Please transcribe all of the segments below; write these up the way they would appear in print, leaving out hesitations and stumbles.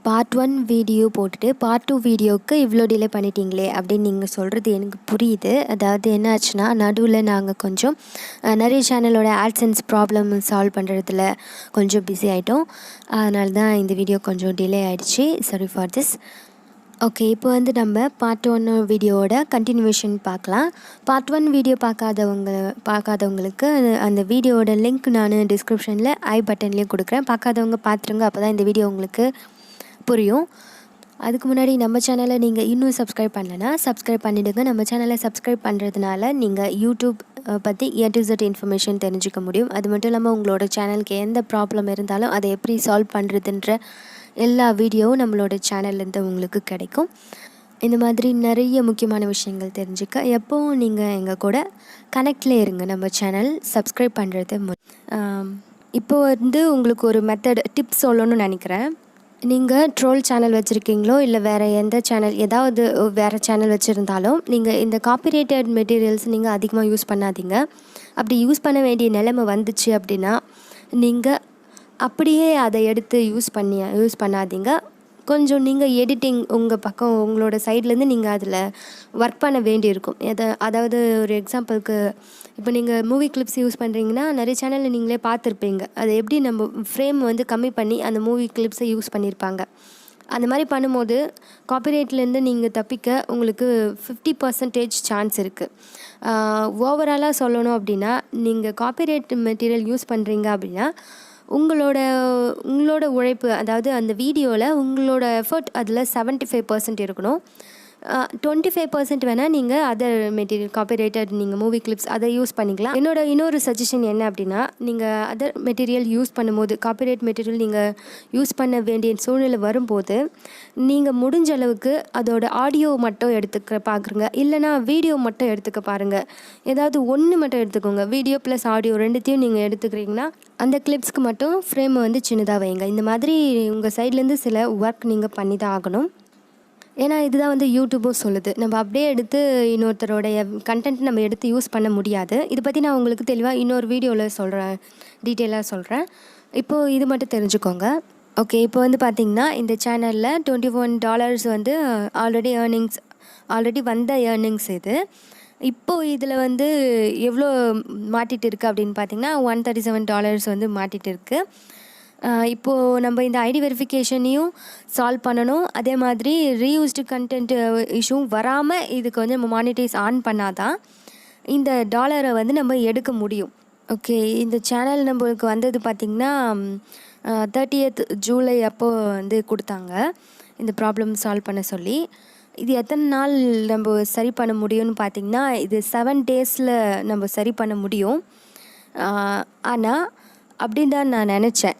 Part 1 video போட்டுட்டு part 2 வீடியோவுக்கு இவ்வளோ டிலே பண்ணிட்டீங்களே அப்படின்னு நீங்கள் சொல்கிறது எனக்கு புரியுது. அதாவது என்ன ஆச்சுன்னா, நடுவில் நாங்கள் கொஞ்சம் நிறைய சேனலோட AdSense ப்ராப்ளம் சால்வ் பண்ணுறதுல கொஞ்சம் பிஸி ஆகிட்டோம். அதனால தான் இந்த வீடியோ கொஞ்சம் டிலே ஆகிடுச்சு. Sorry for this. ஓகே, இப்போ நம்ம பார்ட் 1 வீடியோவோட கண்டினியூவேஷன் பார்க்கலாம். பார்ட் 1 வீடியோ பார்க்காதவங்களுக்கு அந்த வீடியோவோட லிங்க் நான் டிஸ்கிரிப்ஷனில் பட்டன்லேயும் கொடுக்குறேன். பார்க்காதவங்க பார்த்துருங்க, அப்போ தான் இந்த வீடியோ உங்களுக்கு புரியும். அதுக்கு முன்னாடி நம்ம சேனலை நீங்கள் இன்னும் சப்ஸ்கிரைப் பண்ணலைன்னா சப்ஸ்கிரைப் பண்ணிவிடுங்க. நம்ம சேனலை சப்ஸ்கிரைப் பண்ணுறதுனால நீங்கள் யூடியூப் பற்றி A to Z இன்ஃபர்மேஷன் தெரிஞ்சுக்க முடியும். அது மட்டும் இல்லாமல் உங்களோட சேனலுக்கு எந்த ப்ராப்ளம் இருந்தாலும் அதை எப்படி சால்வ் பண்ணுறதுன்ற எல்லா வீடியோவும் நம்மளோட சேனல்லேருந்து உங்களுக்கு கிடைக்கும். இந்த மாதிரி நிறைய முக்கியமான விஷயங்கள் தெரிஞ்சுக்க எப்போவும் நீங்கள் எங்கள் கூட கனெக்டில் இருங்க. நம்ம சேனல் சப்ஸ்கிரைப் பண்ணுறது இப்போ உங்களுக்கு ஒரு டிப்ஸ் சொல்லணும்னு நினைக்கிறேன். நீங்கள் ட்ரோல் சேனல் வச்சுருக்கீங்களோ இல்லை வேறு எந்த சேனல் ஏதாவது வேறு சேனல் வச்சுருந்தாலும் நீங்கள் இந்த காப்பிரைட்டட் மெட்டீரியல்ஸ் நீங்கள் அதிகமாக யூஸ் பண்ணாதீங்க. அப்படி யூஸ் பண்ண வேண்டிய நிலைமை வந்துச்சு அப்படின்னா நீங்கள் அப்படியே அதை எடுத்து யூஸ் பண்ணாதீங்க. கொஞ்சம் நீங்கள் எடிட்டிங் உங்கள் பக்கம் உங்களோட சைட்லேருந்து நீங்கள் அதில் ஒர்க் பண்ண வேண்டியிருக்கும். அதாவது ஒரு எக்ஸாம்பிளுக்கு இப்போ நீங்கள் மூவி கிளிப்ஸ் யூஸ் பண்ணுறீங்கன்னா நிறைய சேனலில் நீங்களே பார்த்துருப்பீங்க. அதை எப்படி நம்ம ஃப்ரேம் கம்மி பண்ணி அந்த மூவி கிளிப்ஸை யூஸ் பண்ணியிருப்பாங்க. அந்த மாதிரி பண்ணும்போது காப்பிரைட்லேருந்து நீங்கள் தப்பிக்க உங்களுக்கு 50% சான்ஸ் இருக்குது. ஓவராலாக சொல்லணும் அப்படின்னா, நீங்கள் காப்பிரைட் மெட்டீரியல் யூஸ் பண்ணுறீங்க அப்படின்னா உங்களோட உழைப்பு, அதாவது அந்த வீடியோவில் உங்களோட எஃபர்ட் அதில் 75% இருக்கணும். 25% வேணால் நீங்கள் அதர் மெட்டீரியல் காப்பிரைட்டட் நீங்கள் மூவி கிளிப்ஸ் அதை யூஸ் பண்ணிக்கலாம். இன்னொரு சஜஷன் என்ன அப்படின்னா, நீங்கள் அதர் மெட்டீரியல் யூஸ் பண்ணும்போது காப்பிரைட் மெட்டீரியல் நீங்கள் யூஸ் பண்ண வேண்டிய சூழ்நிலை வரும்போது நீங்கள் முடிஞ்ச அளவுக்கு அதோட ஆடியோ மட்டும் எடுத்துக்க பார்க்குறங்க, இல்லைனா வீடியோ மட்டும் எடுத்துக்க பாருங்கள். ஏதாவது ஒன்று மட்டும் எடுத்துக்கோங்க. வீடியோ ப்ளஸ் ஆடியோ ரெண்டுத்தையும் நீங்கள் எடுத்துக்கிறீங்கன்னா அந்த கிளிப்ஸ்க்கு மட்டும் ஃப்ரேமை சின்னதாக வைங்க. இந்த மாதிரி உங்கள் சைட்லேருந்து சில ஒர்க் நீங்கள் பண்ணி தான் ஆகணும். ஏன்னா இதுதான் யூடியூப்பும் சொல்லுது. நம்ம அப்படியே எடுத்து இன்னொருத்தரோடைய கண்டென்ட் நம்ம எடுத்து யூஸ் பண்ண முடியாது. இதை பற்றி நான் உங்களுக்கு தெளிவாக இன்னொரு வீடியோவில் டீட்டெயிலாக சொல்கிறேன். இப்போது இது மட்டும் தெரிஞ்சுக்கோங்க. ஓகே, இப்போ பார்த்திங்கன்னா இந்த சேனலில் $21 ஆல்ரெடி வந்த ஏர்னிங்ஸ் இது. இப்போது இதில் எவ்வளோ மாட்டிகிட்டு இருக்குது அப்படின்னு பார்த்திங்கன்னா $137 மாட்டிகிட்டு இருக்குது. இப்போது நம்ம இந்த ஐடி வெரிஃபிகேஷனையும் சால்வ் பண்ணணும். அதே மாதிரி ரீயூஸ்டு கண்டென்ட் இஷ்யூவும் வராமல் இதுக்கு நம்ம மானிட்டைஸ் ஆன் பண்ணாதான் இந்த டாலரை நம்ம எடுக்க முடியும். ஓகே, இந்த சேனல் நம்மளுக்கு வந்தது பார்த்திங்கன்னா 30th ஜூலை அப்போது கொடுத்தாங்க இந்த ப்ராப்ளம் சால்வ் பண்ண சொல்லி. இது எத்தனை நாள் நம்ம சரி பண்ண முடியும்னு பார்த்திங்கன்னா, இது 7 டேஸில் நம்ம சரி பண்ண முடியும். ஆனால் அப்படின்னு தான் நான் நினச்சேன்.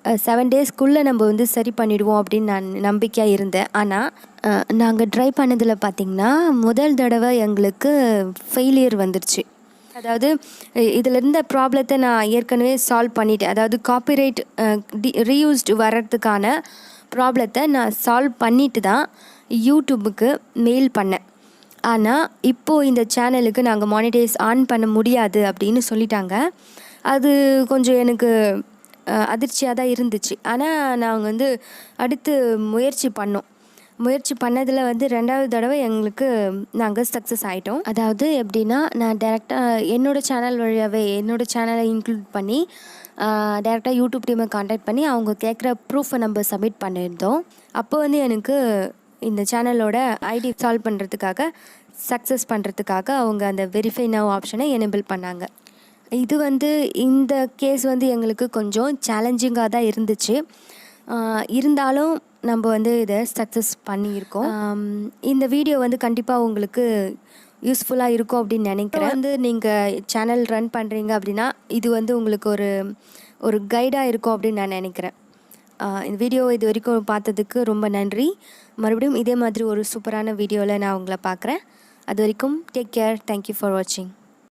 7 டேஸ்க்குள்ளே நம்ம சரி பண்ணிவிடுவோம் அப்படின்னு நான் நம்பிக்கையாக இருந்தேன். ஆனால் நாங்கள் ட்ரை பண்ணதில் பார்த்திங்கன்னா முதல் தடவை எங்களுக்கு ஃபெயிலியர் வந்துடுச்சு. அதாவது இதில் இருந்த ப்ராப்ளத்தை நான் ஏற்கனவே சால்வ் பண்ணிட்டேன். அதாவது காப்பிரைட் ரீயூஸ்டு வர்றதுக்கான ப்ராப்ளத்தை நான் சால்வ் பண்ணிட்டு தான் யூடியூபுக்கு மெயில் பண்ணேன். ஆனால் இப்போது இந்த சேனலுக்கு நாங்கள் மானிட்டைஸ் ஆன் பண்ண முடியாது அப்படின்னு சொல்லிட்டாங்க. அது கொஞ்சம் எனக்கு அதிர்ச்சியாக தான் இருந்துச்சு. ஆனால் நாங்கள் அடுத்து முயற்சி பண்ணதில் 2வது தடவை எங்களுக்கு நாங்கள் சக்ஸஸ் ஆகிட்டோம். அதாவது எப்படின்னா, நான் டேரெக்டாக என்னோடய சேனல் வழியாகவே என்னோடய சேனலை இன்க்ளூட் பண்ணி டேரெக்டாக யூடியூப் டீமை கான்டாக்ட் பண்ணி அவங்க கேட்குற ப்ரூஃபை நம்ம சப்மிட் பண்ணியிருந்தோம். அப்போ இந்த இந்த சேனலோட ஐடி சால்வ் பண்ணுறதுக்காக சக்ஸஸ் பண்ணுறதுக்காக அவங்க அந்த வெரிஃபை நவ் ஆப்ஷனை எனேபிள் பண்ணாங்க. இது இந்த கேஸ் எங்களுக்கு கொஞ்சம் சேலஞ்சிங்காக தான் இருந்துச்சு. இருந்தாலும் நம்ம இதை சக்ஸஸ் பண்ணியிருக்கோம். இந்த வீடியோ கண்டிப்பாக உங்களுக்கு யூஸ்ஃபுல்லாக இருக்கும் அப்படின்னு நினைக்கிறேன். நீங்கள் சேனல் ரன் பண்ணுறீங்க அப்படின்னா இது உங்களுக்கு ஒரு கைடாக இருக்கும் அப்படின்னு நான் நினைக்கிறேன். இந்த வீடியோ இது வரைக்கும் பார்த்ததுக்கு ரொம்ப நன்றி. மறுபடியும் இதே மாதிரி ஒரு சூப்பரான வீடியோவில் நான் உங்களை பார்க்குறேன். அது வரைக்கும் டேக் கேர். தேங்க்யூ ஃபார் வாட்சிங்.